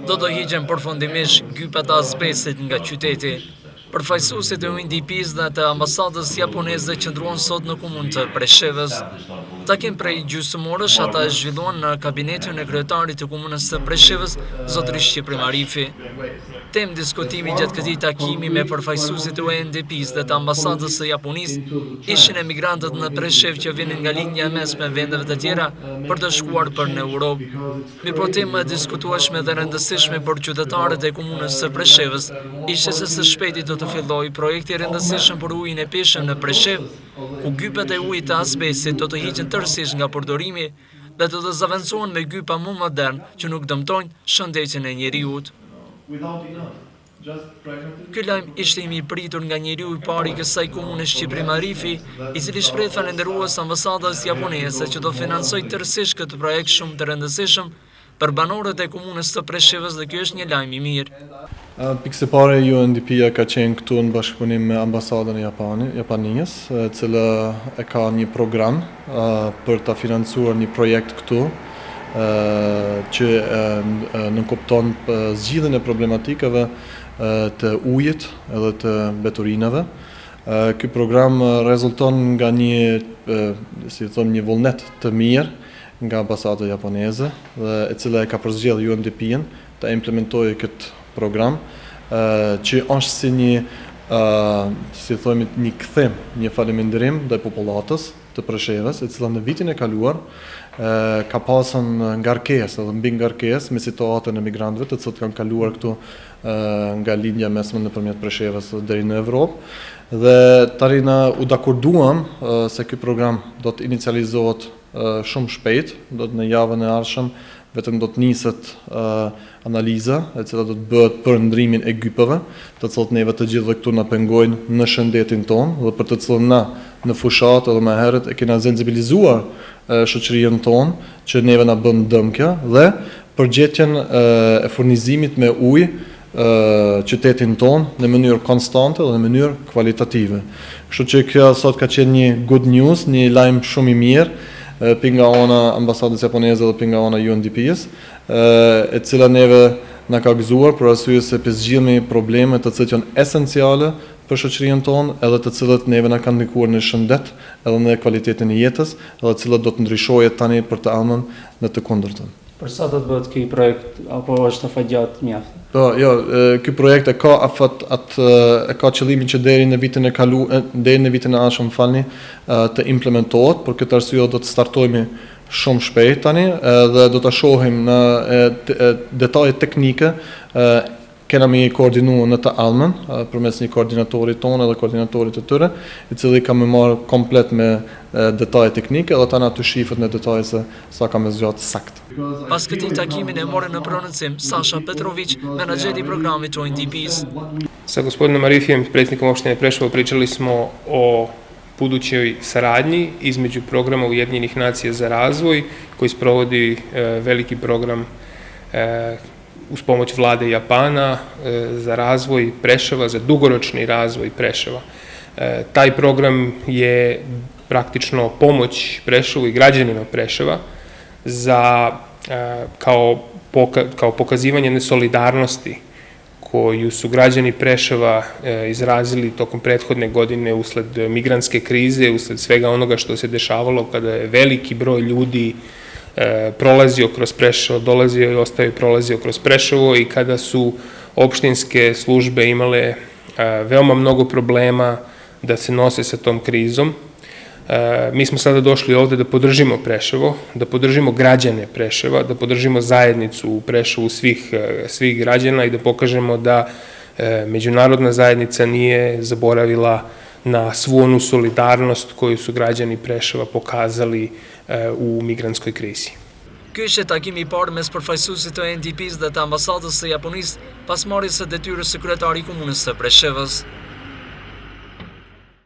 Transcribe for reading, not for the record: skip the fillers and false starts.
Do të hiqen përfundimisht gypat e azbestit nga qyteti. Përfaqësuesit e UNDP-s dhe të ambasadës japoneze qëndruan sot në komunën të Preshevës. Takim prej gjysmorësh ata e zhvilluan në kabinetin e kryetarit të komunës së Preshevës, zotërisht Shqiprim Arifi. Temë diskutimi gjatë këtij takimi me përfaqësuesit e UNDP-s dhe të ambasadës së Japonisë ishin emigrantët në Preshevë që vinin nga linja e mesme vendeve të tjera për të shkuar për në Europë. Mirëpo tema e diskutueshme dhe rëndësishme për qytetarët e komunës së Preshevës ishte se së shpejti do të fillojë projekti i rëndësishëm për ujin e peshëm në Preshevë, ku gypat e ujit të azbestit do të hiqen tërësisht nga përdorimi dhe do të zaventohen me gypa më modern që nuk dëmtojnë shëndetin e njeriut. Ky lajm ishte i pritur nga njeriu i parë i kësaj komune Shqiprim Arifi, i cili shpreh falënderues ambasadës japoneze që do financojë tërësisht këtë projekt shumë të rëndësishëm për banorët e komunës së Preshevës dhe ky është një lajm i mirë. Pikë së pare UNDP-ja ka qenë këtu në bashkëpunim me ambasadën e Japonisë, e cila e ka një program për ta financuar një projekt këtu që nënkupton zgjidhjen e problematikave të ujit edhe të mbeturinave. Ky program rezulton nga një vullnet të mirë nga ambasada japoneze, dhe e cila e ka përzgjedhur UNDP-n ta implementojë këtë program, që është si një kthim, një falënderim ndaj popullatës të Preshevës, e cila në vitin e kaluar ka pasur ngarkesë dhe mbi ngarkesë me situatën e migrantëve të cilët kanë kaluar këtu nga linja mesme nëpërmjet Preshevës deri në Evropë. Dhe tani na u dakorduam se ky program do të inicializohet shumë shpejt, do të në javën e ardhshëm vetëm do të niset analiza e cila do të bëhet për ndrimin e gypave, të cilët neve të gjithëve këtu na pengojnë në shëndetin tonë dhe për të cilën na në fushat edhe më herët e kena sensibilizuar shoqërinë tonë që neve na bën dëm kjo, dhe përgjetjen e furnizimit me ujë qytetin tonë në mënyrë konstante dhe në mënyrë kualitative. Kështu që kjo sot ka qenë një good news, një lajm shumë i mirë pinga ona ambasadës japoneze dhe pinga ona UNDP-s, e cila neve na ka gëzuar për arsye se zgjidhemi probleme të cilët janë esenciale për shoqërinë tonë, edhe të cilët neve na kanë ndikuar në shëndet edhe në cilëtetin e jetës, edhe të cilët do të ndryshojë tani për të ardhmen në të kundërtën. Për sa do të bëhet ky projekt, apo është afatgjat mjaft? Po, jo, ky projekt e ka qëllimin që deri në vitin e ardhshëm, të implementohet, për këtë arsye do të startojmë shumë shpejt tani dhe do ta shohim në detajet teknike. Kena me koordinu në të ardhmen përmes një koordinatorit tonë dhe koordinatorit të tyre, i cili ka me marrë komplet me detaje teknike dhe tani aty shifët në detaje se sa ka me zgjatë sakt. Pas këtij takimin e mori në prononcim Sasha Petrović, menaxheri i programit UNDP-s. Sa gospodinom Arifijem, predsjednikom opštine Preševo, pričali smo o budućoj saradnji između programa Ujedinjenih nacija za razvoj, koji sprovodi veliki program uz pomoć vlade Japana za razvoj Preševa, za dugoročni razvoj Preševa. Taj program je praktično pomoć Preševu i građanima Preševa kao pokazivanje nesolidarnosti koju su građani Preševa izrazili tokom prethodne godine usled migrantske krize, usled svega onoga što se dešavalo kada je veliki broj ljudi prolazio kroz Preševo, dolazio i ostao i prolazio kroz Preševo, i kada su opštinske službe imale veoma mnogo problema da se nose sa tom krizom. Mi smo sada došli ovde da podržimo Preševo, da podržimo građane Preševa, da podržimo zajednicu u Preševu svih građana i da pokažemo da međunarodna zajednica nije zaboravila na svu onu solidarnost koju su građani Preševa pokazali u migrantskoj krizi. Ky ishte takimi i parë mes përfaqësuesit të UNDP-s dhe të ambasadës së Japonisë pas marrjes së detyrës së kryetarit të komunës së Preshevës.